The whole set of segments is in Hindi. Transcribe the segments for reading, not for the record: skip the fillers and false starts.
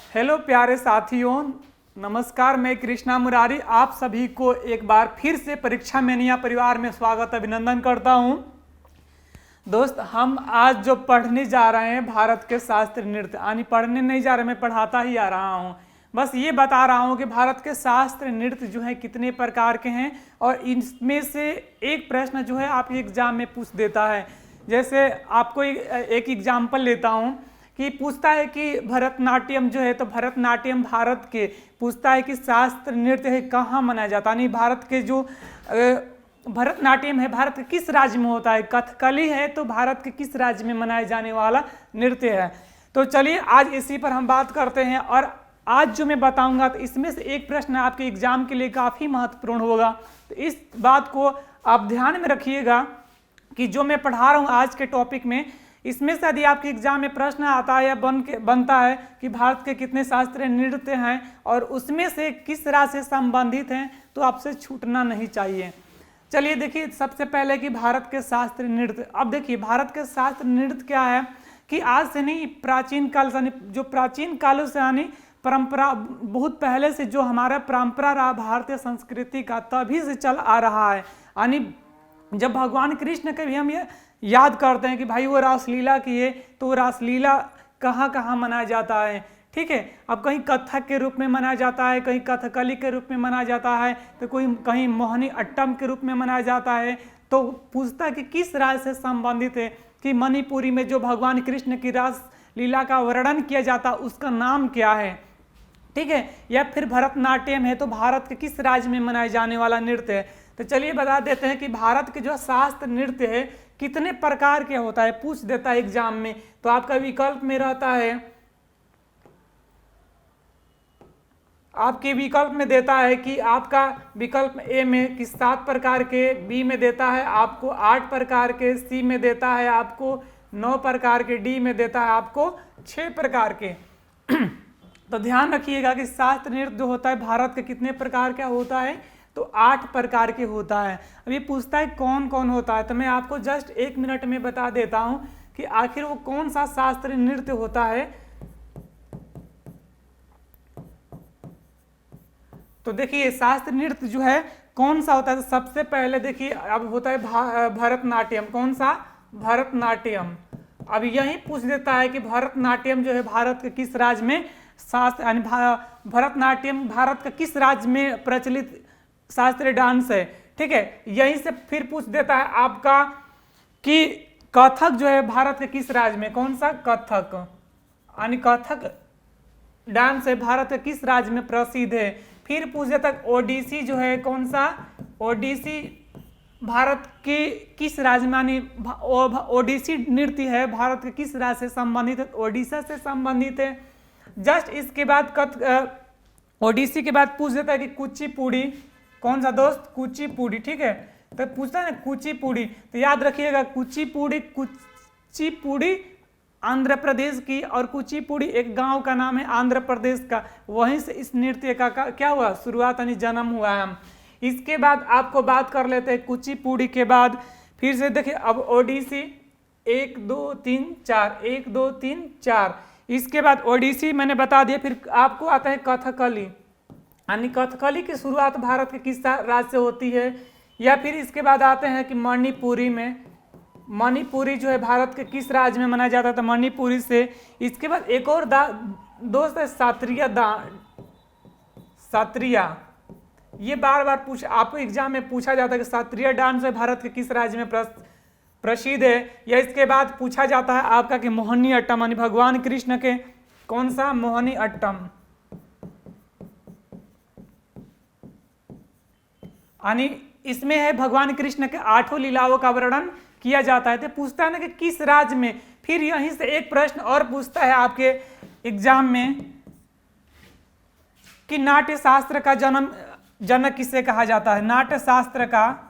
हेलो प्यारे साथियों, नमस्कार। मैं कृष्णा मुरारी आप सभी को एक बार फिर से परीक्षा मेनिया परिवार में स्वागत अभिनंदन करता हूं। दोस्त, हम आज जो पढ़ने जा रहे हैं भारत के शास्त्रीय नृत्य, यानी पढ़ने नहीं जा रहे, मैं पढ़ाता ही आ रहा हूं। बस ये बता रहा हूं कि भारत के शास्त्रीय नृत्य जो है कितने प्रकार के हैं और इनमें से एक प्रश्न जो है आपके एग्जाम में पूछ देता है। जैसे आपको एक एग्जाम्पल लेता हूं कि पूछता है कि भरतनाट्यम जो है, तो भरतनाट्यम भारत के पूछता है कि शास्त्र नृत्य है कहाँ मनाया जाता है, यानी भारत के जो भरतनाट्यम है भारत के किस राज्य में होता है, कथकली है तो भारत के किस राज्य में मनाया जाने वाला नृत्य है। तो चलिए आज इसी पर हम बात करते हैं और आज जो मैं बताऊंगा तो इसमें से एक प्रश्न आपके एग्जाम के लिए काफ़ी महत्वपूर्ण होगा। तो इस बात को आप ध्यान में रखिएगा कि जो मैं पढ़ा रहा हूँ आज के टॉपिक में, इसमें से यदि आपके एग्जाम में प्रश्न आता है या बनता है कि भारत के कितने शास्त्रीय नृत्य हैं और उसमें से किस राज्य से संबंधित हैं, तो आपसे छूटना नहीं चाहिए। चलिए देखिए, सबसे पहले कि भारत के शास्त्रीय नृत्य। अब देखिए भारत के शास्त्रीय नृत्य क्या है कि आज से नहीं, प्राचीन काल से, जो प्राचीन कालों से यानी परंपरा बहुत पहले से जो हमारा परंपरा रहा भारतीय संस्कृति का, तभी से चल आ रहा है। यानी जब भगवान कृष्ण के भी हम ये याद करते हैं कि भाई वो रासलीला किए, तो वो रासलीला कहाँ कहाँ मनाया जाता है, ठीक है। अब कहीं कथक के रूप में मनाया जाता है, कहीं कथकली के रूप में मनाया जाता है, तो कोई कहीं मोहिनी अट्टम के रूप में मनाया जाता है। तो पूछता है कि किस राज्य से संबंधित है, कि मणिपुरी में जो भगवान कृष्ण की रासलीला का वर्णन किया जाता है उसका नाम क्या है, ठीक है। या फिर भरतनाट्यम है तो भारत के किस राज्य में मनाए जाने वाला नृत्य है। तो चलिए बता देते हैं कि भारत के जो शास्त्र नृत्य है कितने प्रकार के होता है, पूछ देता है एग्जाम में। तो आपका विकल्प में रहता है, आपके विकल्प में देता है कि आपका विकल्प ए में कि 7 प्रकार के, बी में देता है आपको 8 प्रकार के, सी में देता है आपको 9 प्रकार के, डी में देता है आपको 6 प्रकार के। तो ध्यान रखिएगा कि शास्त्र नृत्य जो होता है भारत के कितने प्रकार का होता है, तो 8 प्रकार के होता है। अब ये पूछता है कौन कौन होता है, तो मैं आपको जस्ट 1 मिनट में बता देता हूं कि आखिर वो कौन सा शास्त्रीय नृत्य होता है। तो देखिए शास्त्रीय नृत्य जो है कौन सा होता है, तो सबसे पहले देखिए अब होता है भरतनाट्यम। कौन सा? भरतनाट्यम। अब यही पूछ देता है कि भरतनाट्यम जो है भारत के किस राज्य में शास्त्र, यानी भरतनाट्यम भारत का किस राज्य में प्रचलित शास्त्रीय डांस है, ठीक है। यहीं से फिर पूछ देता है आपका कि कथक जो है भारत के किस राज्य में, कौन सा? कथक, यानी कथक डांस है भारत के किस राज्य में प्रसिद्ध है। फिर पूछ देता है ओडिसी जो है, कौन सा? ओडिसी भारत के किस राज्य में, यानी ओडिसी नृत्य है भारत के किस राज्य से संबंधित है, ओडिशा से संबंधित है। जस्ट इसके बाद ओडिसी के बाद पूछ देता है कि कुचिपुड़ी। कौन सा दोस्त? कुचिपुड़ी, ठीक है। तो पूछता है ना कुचिपुड़ी, तो याद रखिएगा कुचिपुड़ी आंध्र प्रदेश की, और कुचिपुड़ी एक गांव का नाम है आंध्र प्रदेश का। वहीं से इस नृत्य का क्या हुआ, शुरुआत यानी जन्म हुआ है। इसके बाद आपको बात कर लेते हैं कुचिपुड़ी के बाद। फिर से देखिए अब ओडिसी 1 2 3 4, 1 2 3 4। इसके बाद ओडिसी मैंने बता दिया। फिर आपको आता है कथकली, यानी कथकली की शुरुआत भारत के किस राज्य से होती है। या फिर इसके बाद आते हैं कि मणिपुरी में, मणिपुरी जो है भारत के किस राज्य में मनाया जाता था, मणिपुरी से। इसके बाद एक और दोस्त है सत्रिया। ये बार बार आपको एग्जाम में पूछा जाता है कि सत्रिया डांस है भारत के किस राज्य में प्रसिद्ध है। या इसके बाद पूछा जाता है आपका कि मोहिनी अट्टम, यानी भगवान कृष्ण के कौन सा? मोहिनी अट्टम, यानी इसमें है भगवान कृष्ण के 8 लीलाओं का वर्णन किया जाता है। तो पूछता है ना कि किस राज्य में। फिर यहीं से एक प्रश्न और पूछता है आपके एग्जाम में कि नाट्य शास्त्र का जनक किसे कहा जाता है। नाट्य शास्त्र का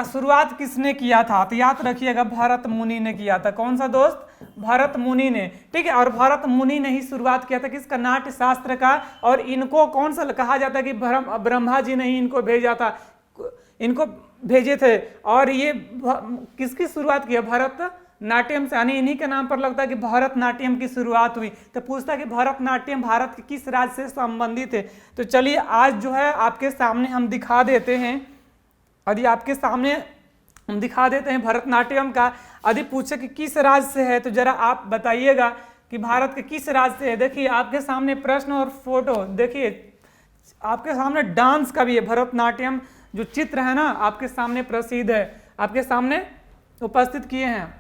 शुरुआत किसने किया था, तो याद रखिएगा भरत मुनि ने किया था। कौन सा दोस्त? भरत मुनि ने, ठीक है। और भरत मुनि ने ही शुरुआत किया था किसका? नाट्य शास्त्र का। और इनको कौन सा कहा जाता है कि ब्रह्मा जी ने ही इनको भेजा था, इनको भेजे थे। और ये किसकी शुरुआत किया? भरत नाट्यम से, यानी इन्हीं के नाम पर लगता है कि भरतनाट्यम की शुरुआत हुई। तो पूछता है कि भरतनाट्यम भारत के किस राज्य से संबंधित है। तो चलिए आज जो है आपके सामने हम दिखा देते हैं, यदि आपके सामने हम दिखा देते हैं भरतनाट्यम का। यदि पूछे कि किस राज्य से है तो जरा आप बताइएगा कि भारत के किस राज्य से है। देखिए आपके सामने प्रश्न और फोटो, देखिए आपके सामने डांस का भी है, भरतनाट्यम जो चित्र है ना आपके सामने प्रसिद्ध है, आपके सामने उपस्थित किए हैं।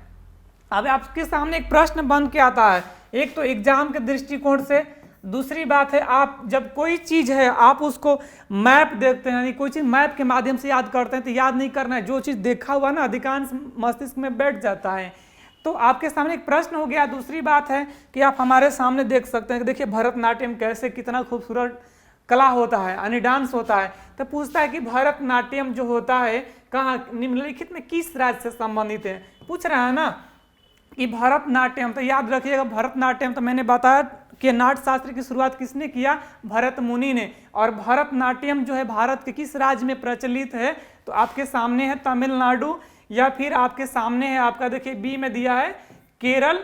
अब आपके सामने एक प्रश्न बन के आता है, एक तो एग्जाम के दृष्टिकोण से, दूसरी बात है आप जब कोई चीज है आप उसको मैप देखते हैं, यानी कोई चीज मैप के माध्यम से याद करते हैं तो याद नहीं करना है, जो चीज देखा हुआ ना अधिकांश मस्तिष्क में बैठ जाता है। तो आपके सामने एक प्रश्न हो गया। दूसरी बात है कि आप हमारे सामने देख सकते हैं कि देखिए भरतनाट्यम कैसे कितना खूबसूरत कला होता है, यानी डांस होता है। तो पूछता है कि भरतनाट्यम जो होता है कहाँ, निम्नलिखित में किस राज्य से संबंधित है। पूछ रहा है ना कि भरतनाट्यम, तो याद रखिएगा भरतनाट्यम तो मैंने बताया कि नाट्य शास्त्र की शुरुआत किसने किया, भरत मुनि ने। और भरतनाट्यम जो है भारत के किस राज्य में प्रचलित है, तो आपके सामने है तमिलनाडु, या फिर आपके सामने है आपका देखिए बी में दिया है केरल,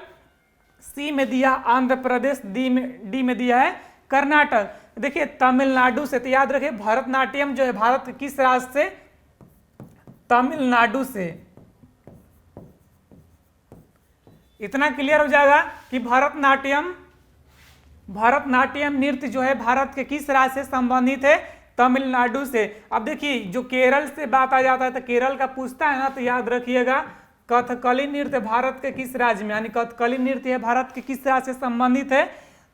सी में दिया आंध्र प्रदेश, डी में दिया है कर्नाटक। देखिए तमिलनाडु से, तो याद रखिए भरतनाट्यम जो है भारत के किस राज्य से, तमिलनाडु से। इतना क्लियर हो जाएगा कि भरतनाट्यम नृत्य जो है भारत के किस राज्य से संबंधित है, तमिलनाडु से। अब देखिए जो केरल से बात आ जाता है तो केरल का पूछता है ना, तो याद रखिएगा कथकली नृत्य भारत के किस राज्य में, यानी कथकली नृत्य है भारत के किस राज्य से संबंधित है,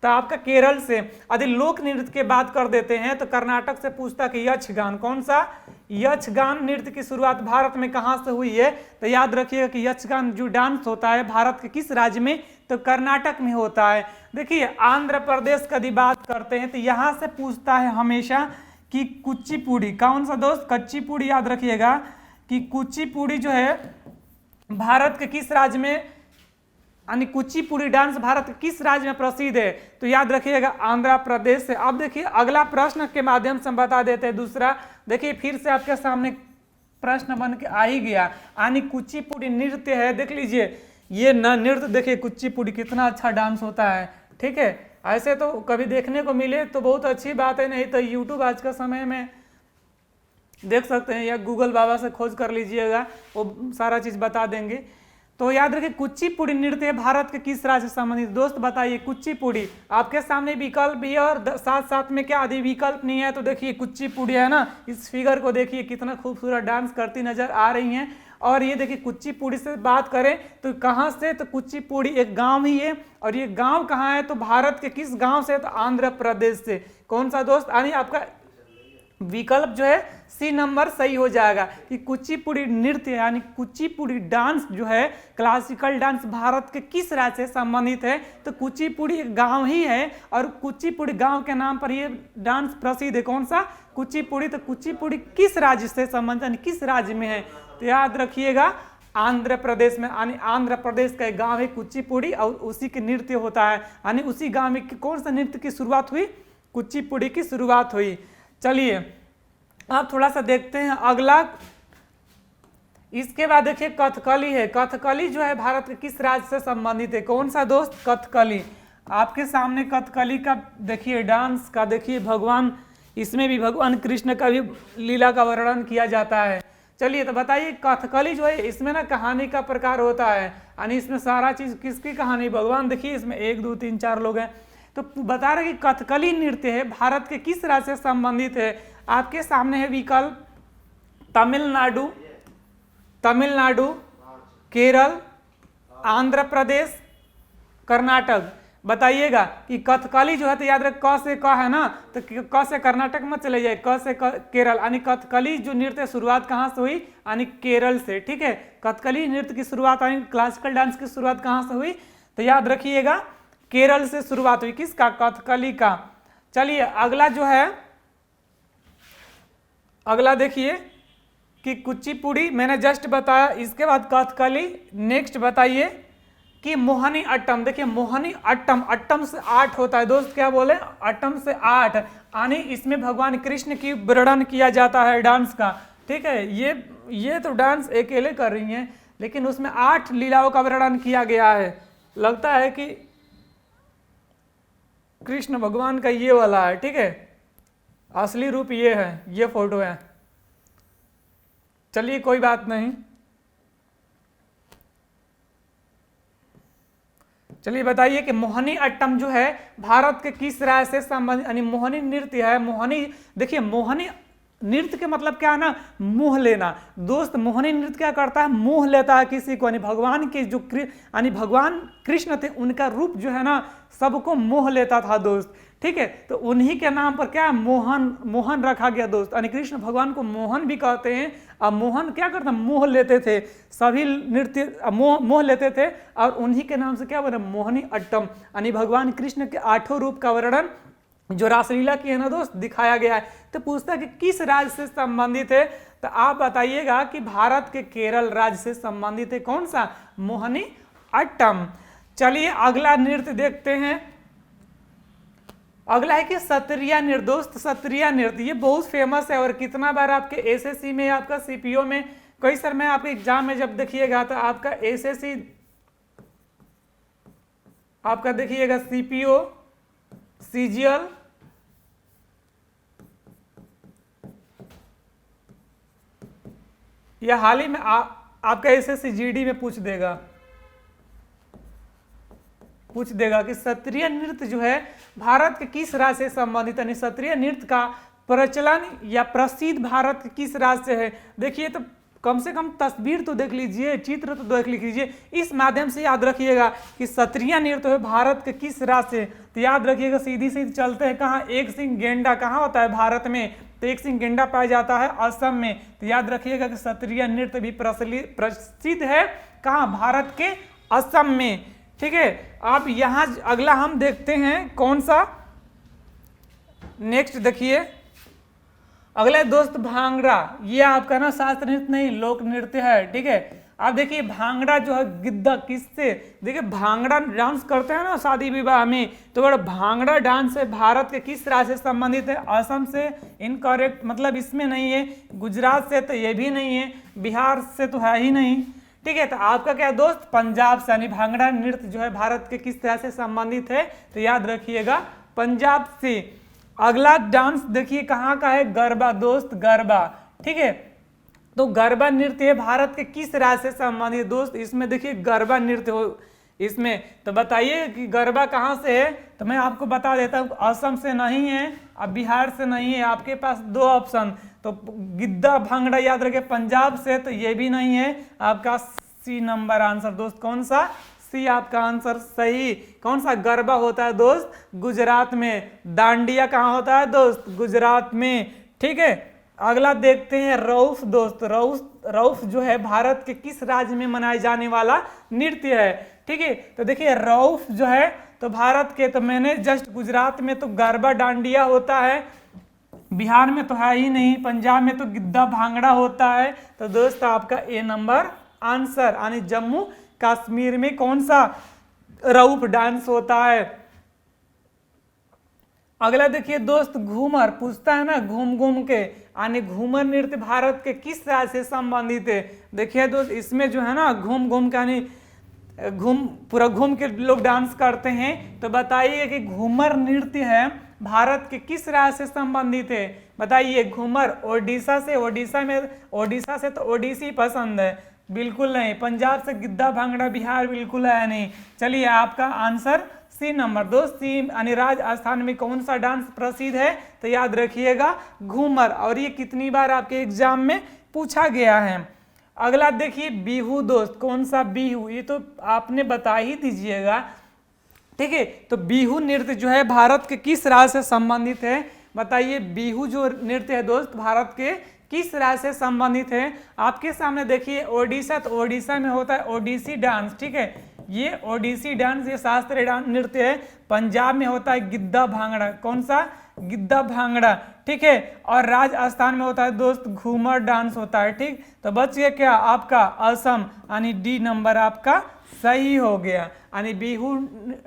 तो आपका केरल से। यदि लोक नृत्य की बात कर देते हैं तो कर्नाटक से पूछता कि यक्षगान, कौन सा, यक्षगान नृत्य की शुरुआत भारत में कहाँ से हुई है, तो याद रखिएगा कि यक्षगान जो डांस होता है भारत के किस राज्य में, तो कर्नाटक में होता है। देखिए आंध्र प्रदेश का यदि बात करते हैं तो यहाँ से पूछता है हमेशा कि कुचिपुड़ी, कौन सा दोस्त, कुचिपुड़ी। याद रखिएगा कि कुचिपुड़ी जो है भारत के किस राज्य में, यानी कुचिपुड़ी डांस भारत के किस राज्य में प्रसिद्ध है, तो याद रखिएगा आंध्र प्रदेश से। अब देखिए अगला प्रश्न के माध्यम से हम बता देते हैं दूसरा। देखिए फिर से आपके सामने प्रश्न बन के आ ही गया, यानी कुचिपुड़ी नृत्य है। देख लीजिए ये नृत्य, देखिए कुचिपुड़ी कितना अच्छा डांस होता है, ठीक है। ऐसे तो कभी देखने को मिले तो बहुत अच्छी बात है, नहीं तो यूट्यूब आज का समय में देख सकते हैं, या गूगल बाबा से खोज कर लीजिएगा, वो सारा चीज बता देंगे। तो याद रखिए कुचिपुड़ी नृत्य भारत के किस राज्य से संबंधित। दोस्त बताइए कुचिपुड़ी, आपके सामने विकल्प भी है और साथ साथ में क्या आदि विकल्प नहीं है, तो देखिए कुचिपुड़ी है ना, इस फिगर को देखिए कितना खूबसूरत डांस करती नजर आ रही हैं। और ये देखिए कुचिपुड़ी से बात करें तो कहाँ से, तो कुचिपुड़ी एक गांव ही है, और ये गांव कहाँ है, तो भारत के किस गांव से, तो आंध्र प्रदेश से। कौन सा दोस्त, यानी आपका विकल्प जो है सी नंबर सही हो जाएगा कि कुचिपुड़ी नृत्य यानी कुचिपुड़ी डांस जो है क्लासिकल डांस भारत के किस राज्य से संबंधित है, तो कुचिपुड़ी एक गांव ही है और कुचिपुड़ी गांव के नाम पर ये डांस प्रसिद्ध है। कौन सा, कुचिपुड़ी। तो कुचिपुड़ी किस राज्य से संबंधित, यानी किस राज्य में है, तो याद रखिएगा आंध्र प्रदेश में, यानी आंध्र प्रदेश का एक गांव है कुचिपुड़ी और उसी के नृत्य होता है, यानी उसी गांव में कौन सा नृत्य की शुरुआत हुई, कुचिपुड़ी की शुरुआत हुई। चलिए अब थोड़ा सा देखते हैं अगला। इसके बाद देखिए कथकली है। कथकली जो है भारत के किस राज्य से संबंधित है, कौन सा दोस्त, कथकली। आपके सामने कथकली का देखिए डांस का, देखिए भगवान, इसमें भी भगवान कृष्ण का भी लीला का वर्णन किया जाता है। चलिए तो बताइए कथकली जो है इसमें ना कहानी का प्रकार होता है, यानी इसमें सारा चीज किसकी कहानी, भगवान। देखिए इसमें 1 2 3 4 लोग हैं, तो बता रहे कि कथकली नृत्य है भारत के किस राज्य से संबंधित है। आपके सामने है विकल्प तमिलनाडु, केरल, आंध्र प्रदेश, कर्नाटक। बताइएगा कि कथकली जो है, तो याद रख क से क है ना, तो क से कर्नाटक मत चले जाए, क से केरल, यानी कथकली जो नृत्य शुरुआत कहाँ से हुई, यानी केरल से, ठीक है। कथकली नृत्य की शुरुआत यानी क्लासिकल डांस की शुरुआत कहाँ से हुई, तो याद रखिएगा केरल से शुरुआत हुई, किसका, कथकली का। चलिए अगला जो है, अगला देखिए कि कुचिपुड़ी मैंने जस्ट बताया, इसके बाद कथकली। नेक्स्ट बताइए कि मोहनी अट्टम। देखिए मोहनी अट्टम, अट्टम से 8 होता है दोस्त, क्या बोले, अट्टम से 8, यानी इसमें भगवान कृष्ण की वर्णन किया जाता है डांस का, ठीक है। ये तो डांस अकेले कर रही हैं, लेकिन उसमें 8 लीलाओं का वर्णन किया गया है। लगता है कि कृष्ण भगवान का ये वाला है, ठीक है, असली रूप ये है, ये फोटो है। चलिए कोई बात नहीं, चलिए बताइए कि मोहिनी अट्टम जो है भारत के किस राज्य से संबंधित, यानी मोहिनी नृत्य है। मोहिनी, देखिए मोहिनी नृत्य के मतलब क्या है ना, मोह लेना। दोस्त मोहिनी नृत्य क्या करता है, मोह लेता है किसी को, यानी भगवान के जो यानी भगवान कृष्ण थे उनका रूप जो है ना सबको मोह लेता था दोस्त, ठीक है। तो उन्हीं के नाम पर क्या मोहन, मोहन रखा गया दोस्त, यानी कृष्ण भगवान को मोहन भी कहते हैं। और मोहन क्या करता, मोह लेते थे, सभी नृत्य मोह लेते थे, और उन्हीं के नाम से क्या बना मोहिनी अट्टम, यानी भगवान कृष्ण के 8 रूप का वर्णन जो रासलीला की है ना दोस्त दिखाया गया है। तो पूछता है कि किस राज्य से संबंधित है, तो आप बताइएगा कि भारत के केरल राज्य से संबंधित है। कौन सा, मोहिनी अट्टम। चलिए अगला नृत्य देखते हैं। अगला है कि सत्रिया नृत्य। दोस्त सत्रिया नृत्य ये बहुत फेमस है, और कितना बार आपके एसएससी में, आपका सीपीओ में, कई सर में आपके एग्जाम में जब देखिएगा तो आपका एसएससी, आपका देखिएगा सीपीओ, सीजीएल, या हाल ही में आपका एसएससी जीडी में पूछ देगा कि क्षत्रिय नृत्य जो है भारत के किस राज्य से संबंधित, यानी क्षत्रिय नृत्य का प्रचलन या प्रसिद्ध भारत के किस राज्य से है। देखिए तो कम से कम तस्वीर तो देख लीजिए, चित्र तो देख लीजिए, इस माध्यम से याद रखिएगा कि क्षत्रिय नृत्य है भारत के किस राज्य से। तो याद रखिएगा, सीधी सीधी चलते हैं, कहाँ, एक सिंह गेंडा कहाँ होता है भारत में, तो एक सिंह गेंडा पाया जाता है असम में। तो याद रखिएगा कि क्षत्रिय नृत्य भी प्रसिद्ध है कहाँ, भारत के असम में, ठीक है। आप यहाँ अगला हम देखते हैं कौन सा, नेक्स्ट देखिए अगला दोस्त भांगड़ा। ये आपका ना शास्त्र नृत्य नहीं, लोक नृत्य है, ठीक है। आप देखिए भांगड़ा जो है गिद्दा किससे, देखिए भांगड़ा डांस करते हैं ना शादी विवाह में, तो बड़ा भांगड़ा डांस है भारत के किस राज्य से संबंधित है, असम से इनकरेक्ट, मतलब इसमें नहीं है, गुजरात से तो ये भी नहीं है, बिहार से तो है ही नहीं, ठीक है। तो आपका क्या दोस्त, पंजाब से, यानी भांगड़ा नृत्य जो है भारत के किस तरह से संबंधित है, तो याद रखिएगा पंजाब से। अगला डांस देखिए कहाँ का है, गरबा दोस्त, गरबा, ठीक है। तो गरबा नृत्य है भारत के किस राज्य से संबंधित दोस्त, इसमें देखिए गरबा नृत्य हो इसमें, तो बताइए कि गरबा कहाँ से है। तो मैं आपको बता देता हूँ, असम से नहीं है, अब बिहार से नहीं है, आपके पास 2 ऑप्शन, तो गिद्दा भांगड़ा याद रखे, पंजाब से तो ये भी नहीं है, आपका सी नंबर आंसर दोस्त, कौन सा, सी आपका आंसर सही। कौन सा गरबा होता है दोस्त, गुजरात में। दांडिया कहाँ होता है दोस्त, गुजरात में, ठीक है। अगला देखते हैं रऊफ दोस्त। रऊफ जो है भारत के किस राज्य में मनाए जाने वाला नृत्य है, ठीक है। तो देखिए रऊफ जो है तो भारत के, तो मैंने जस्ट गुजरात में तो गरबा डांडिया होता है, बिहार में तो है ही नहीं, पंजाब में तो गिद्दा भांगड़ा होता है। तो दोस्त आपका ए नंबर आंसर, यानी जम्मू कश्मीर में कौन सा रऊफ डांस होता है। अगला देखिए दोस्त घूमर, पूछता है ना घूम घूम के, यानी घूमर नृत्य भारत के किस राज्य से संबंधित है। देखिए दोस्त इसमें जो है ना घूम घूम के, यानी पूरा घूम के लोग डांस करते हैं, तो बताइए कि घूमर नृत्य है भारत के किस राज्य से संबंधित है, बताइए। घूमर ओडिशा से, ओडिशा से तो ओडिसी पसंद है, बिल्कुल नहीं। पंजाब से गिद्दा भांगड़ा, बिहार बिल्कुल है नहीं। चलिए आपका आंसर सी नंबर दोस्त, सी, यानी राजस्थान में कौन सा डांस प्रसिद्ध है, तो याद रखिएगा घूमर, और ये कितनी बार आपके एग्जाम में पूछा गया है। अगला देखिए बिहू दोस्त, कौन सा बिहू, ये तो आपने बता ही दीजिएगा, ठीक है। तो बिहू नृत्य जो है भारत के किस राज्य से संबंधित है, बताइए। बिहू जो नृत्य है दोस्त भारत के किस राज्य से संबंधित है। आपके सामने देखिए ओडिशा, तो ओडिशा में होता है ओडिसी डांस, ठीक है, ये ओडिसी डांस, ये शास्त्रीय डांस नृत्य है। पंजाब में होता है गिद्दा भांगड़ा, कौन सा, गिद्दा भांगड़ा, ठीक है। और राजस्थान में होता है दोस्त घूमर डांस होता है, ठीक। तो बच गया क्या आपका असम, यानी डी नंबर आपका सही हो गया, यानी बिहू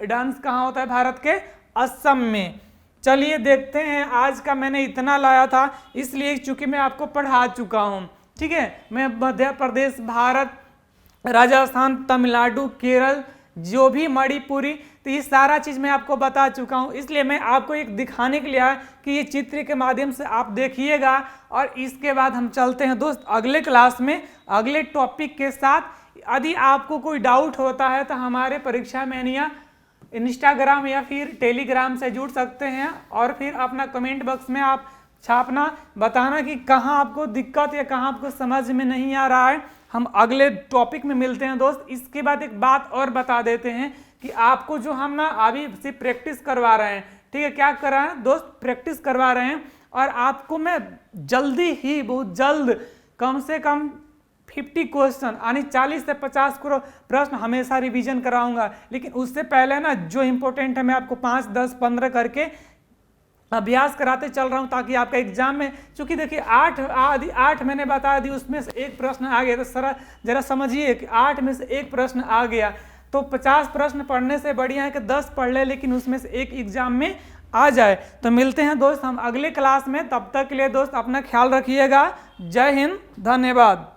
डांस कहाँ होता है, भारत के असम में। चलिए देखते हैं, आज का मैंने इतना लाया था इसलिए चूंकि मैं आपको पढ़ा चुका हूँ, ठीक है। मैं मध्य प्रदेश भारत राजस्थान, तमिलनाडु, केरल, जो भी मणिपुरी, तो ये सारा चीज़ मैं आपको बता चुका हूँ। इसलिए मैं आपको एक दिखाने के लिए आया कि ये चित्र के माध्यम से आप देखिएगा। और इसके बाद हम चलते हैं दोस्त अगले क्लास में अगले टॉपिक के साथ। यदि आपको कोई डाउट होता है तो हमारे परीक्षा मैनिया इंस्टाग्राम या फिर टेलीग्राम से जुड़ सकते हैं, और फिर अपना कमेंट बॉक्स में आप छापना, बताना कि कहाँ आपको दिक्कत या कहाँ आपको समझ में नहीं आ रहा है। हम अगले टॉपिक में मिलते हैं दोस्त। इसके बाद एक बात और बता देते हैं कि आपको जो हम ना अभी से प्रैक्टिस करवा रहे हैं, ठीक है, क्या कर रहे हैं दोस्त, प्रैक्टिस करवा रहे हैं। और आपको मैं जल्दी ही, बहुत जल्द, कम से कम 50 क्वेश्चन यानी 40 से 50 प्रश्न हमेशा रिवीजन कराऊंगा। लेकिन उससे पहले ना जो इंपॉर्टेंट है मैं आपको 5, 10, 15 करके अभ्यास कराते चल रहा हूं, ताकि आपका एग्जाम में, चूंकि देखिए 8 मैंने बता दी, उसमें से एक प्रश्न आ गया, तो सर जरा समझिए कि 8 में से एक प्रश्न आ गया तो 50 प्रश्न पढ़ने से बढ़िया है कि 10 पढ़ ले लेकिन उसमें से एक एग्जाम में आ जाए। तो मिलते हैं दोस्त हम अगले क्लास में, तब तक के लिए दोस्त अपना ख्याल रखिएगा। जय हिंद, धन्यवाद।